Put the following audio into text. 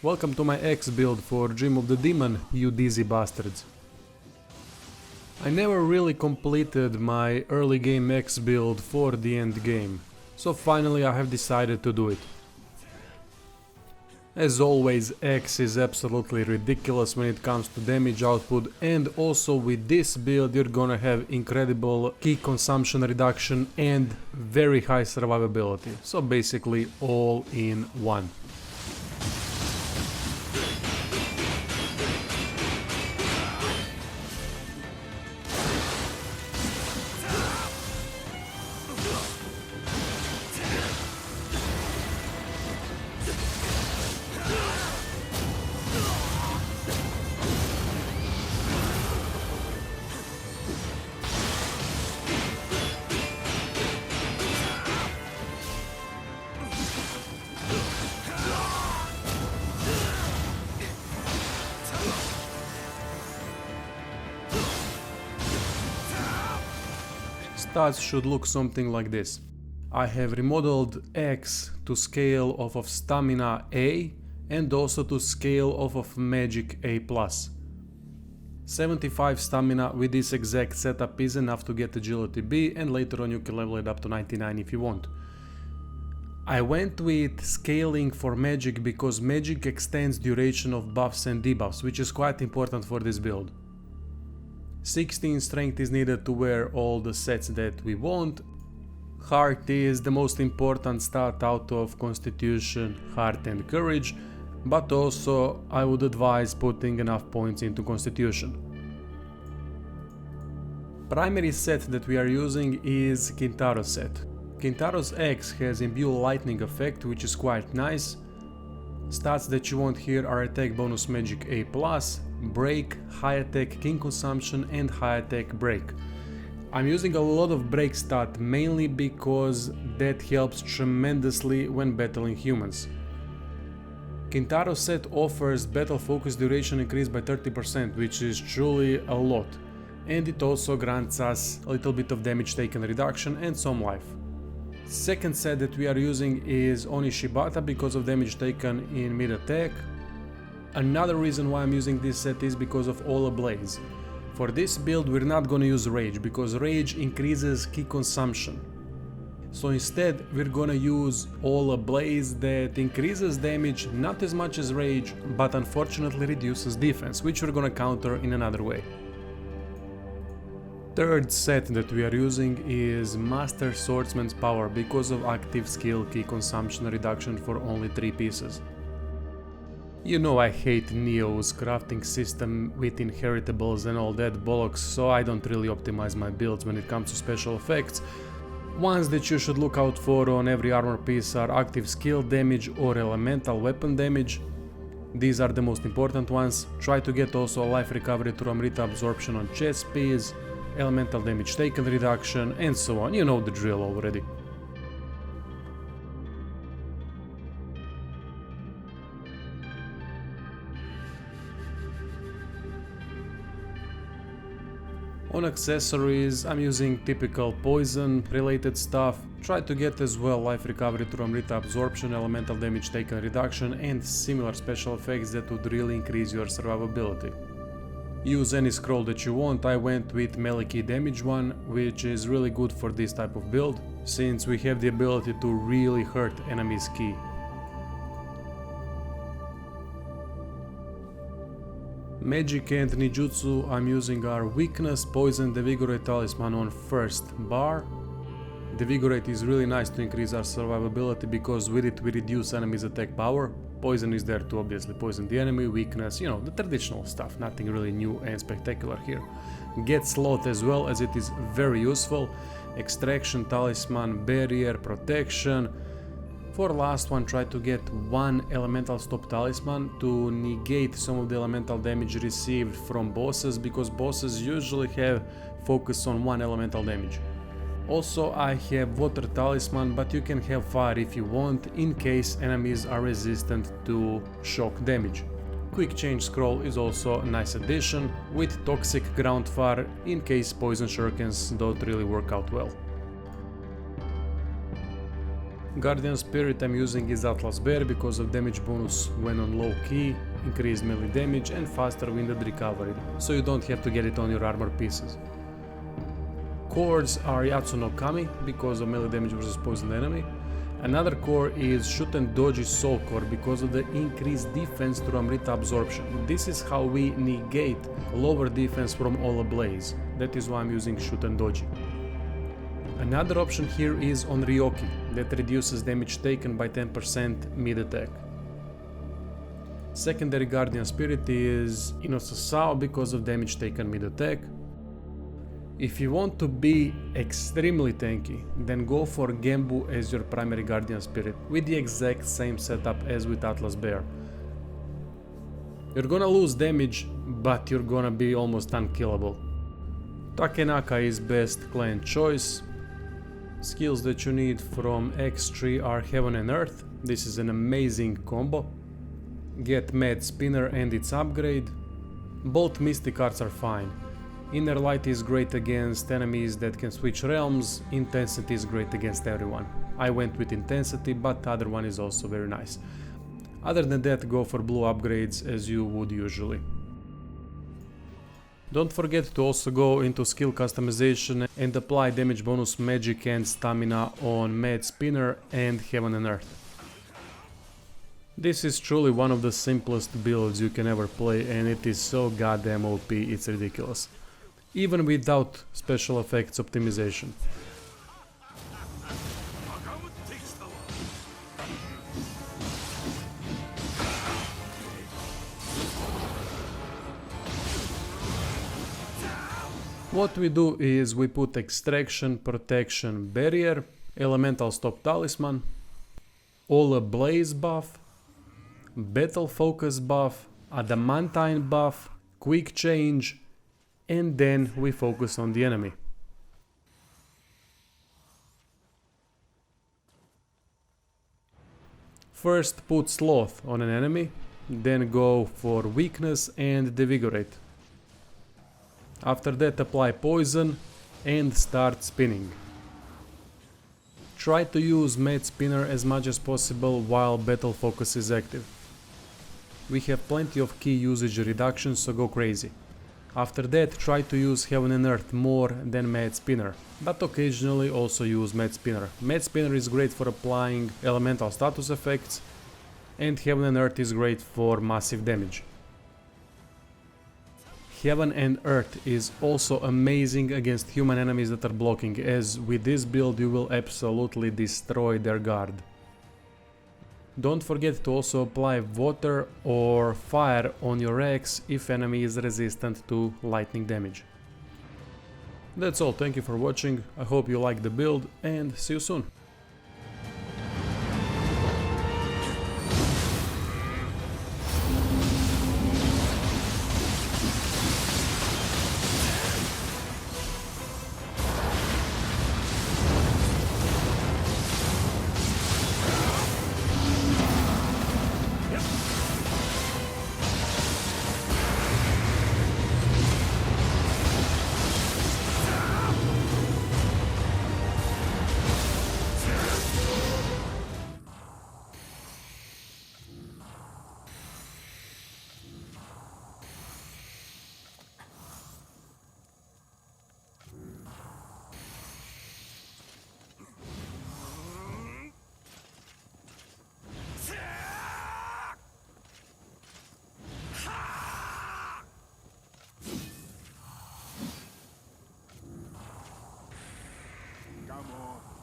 Welcome to my X build for Dream of the Demon, you dizzy bastards. I never really completed my early game X build for the end game, so finally I have decided to do it. As always, X is absolutely ridiculous when it comes to damage output, and also with this build you're gonna have incredible ki consumption reduction and very high survivability, so basically all in one. Stats should look something like this. I have remodeled X to scale off of Stamina A and also to scale off of Magic A+. 75 Stamina with this exact setup is enough to get Agility B, and later on you can level it up to 99 if you want. I went with scaling for Magic because Magic extends duration of buffs and debuffs, which is quite important for this build. 16 strength is needed to wear all the sets that we want. Heart is the most important stat out of Constitution, Heart and Courage, but also I would advise putting enough points into Constitution. Primary set that we are using is Kintaro's set. Kintaro's X has Imbue Lightning effect, which is quite nice. Stats that you want here are attack bonus Magic A+, break, high attack king consumption and high attack break. I'm using a lot of break stat mainly because that helps tremendously when battling humans. Kintaro's set offers battle focus duration increase by 30%, which is truly a lot, and it also grants us a little bit of damage taken reduction and some life. Second set that we are using is Onishibata because of damage taken in mid attack. Another reason why I'm using this set is because of All Ablaze. For this build we're not gonna use Rage because Rage increases ki consumption. So instead we're gonna use All Ablaze that increases damage not as much as Rage, but unfortunately reduces defense, which we're gonna counter in another way. Third set that we are using is Master Swordsman's Power because of active skill ki consumption reduction for only 3 pieces. You know I hate NIOH's crafting system with inheritables and all that bollocks, so I don't really optimize my builds when it comes to special effects. Ones that you should look out for on every armor piece are active skill damage or elemental weapon damage. These are the most important ones. Try to get also life recovery through Amrita absorption on chest piece, elemental damage taken reduction, and so on. You know the drill already. On accessories, I'm using typical poison related stuff. Try to get as well life recovery through Amrita absorption, elemental damage taken reduction, and similar special effects that would really increase your survivability. Use any scroll that you want. I went with melee ki damage one, which is really good for this type of build, since we have the ability to really hurt enemies' ki. Magic and Ninjutsu I'm using are Weakness, Poison, Devigorate Talisman on first bar. Devigorate is really nice to increase our survivability because with it we reduce enemies' attack power. Poison is there to obviously poison the enemy, weakness, you know, the traditional stuff, nothing really new and spectacular here. Get Sloth as well, as it is very useful. Extraction, Talisman, Barrier, Protection. For last one, try to get one Elemental Stop Talisman to negate some of the elemental damage received from bosses, because bosses usually have focus on one elemental damage. Also, I have Water Talisman, but you can have Fire if you want, in case enemies are resistant to shock damage. Quick Change Scroll is also a nice addition, with Toxic Ground Fire in case Poison Shurikens don't really work out well. Guardian Spirit I'm using is Atlas Bear because of damage bonus when on low key, increased melee damage and faster winded recovery, so you don't have to get it on your armor pieces. Cores are Yatsu no Kami because of melee damage versus poison enemy. Another core is Shoot and Dodge Soul Core because of the increased defense through Amrita Absorption. This is how we negate lower defense from all ablaze. That is why I'm using Shoot and Dodge. Another option here is on Ryoki, that reduces damage taken by 10% mid-attack. Secondary Guardian Spirit is Inosasao because of damage taken mid-attack. If you want to be extremely tanky, then go for Genbu as your primary Guardian Spirit, with the exact same setup as with Atlas Bear. You're gonna lose damage, but you're gonna be almost unkillable. Takenaka is best clan choice. Skills that you need from X3 are Heaven and Earth. This is an amazing combo. Get Mad Spinner and its upgrade. Both Mystic Arts are fine. Inner Light is great against enemies that can switch realms. Intensity is great against everyone. I went with Intensity, but the other one is also very nice. Other than that, go for blue upgrades as you would usually. Don't forget to also go into skill customization and apply damage bonus, magic and stamina on Mad Spinner and Heaven and Earth. This is truly one of the simplest builds you can ever play, and it is so goddamn OP, it's ridiculous. Even without special effects optimization. What we do is we put Extraction, Protection, Barrier, Elemental Stop Talisman, All Ablaze buff, Battle Focus buff, Adamantine buff, Quick Change, and then we focus on the enemy. First put Sloth on an enemy, then go for Weakness and Devigorate. After that apply Poison and start spinning. Try to use Mad Spinner as much as possible while Battle Focus is active. We have plenty of key usage reductions, so go crazy. After that, try to use Heaven and Earth more than Mad Spinner, but occasionally also use Mad Spinner. Mad Spinner is great for applying elemental status effects, and Heaven and Earth is great for massive damage. Heaven and Earth is also amazing against human enemies that are blocking, as with this build you will absolutely destroy their guard. Don't forget to also apply water or fire on your axe if enemy is resistant to lightning damage. That's all, thank you for watching, I hope you liked the build and see you soon. Come on.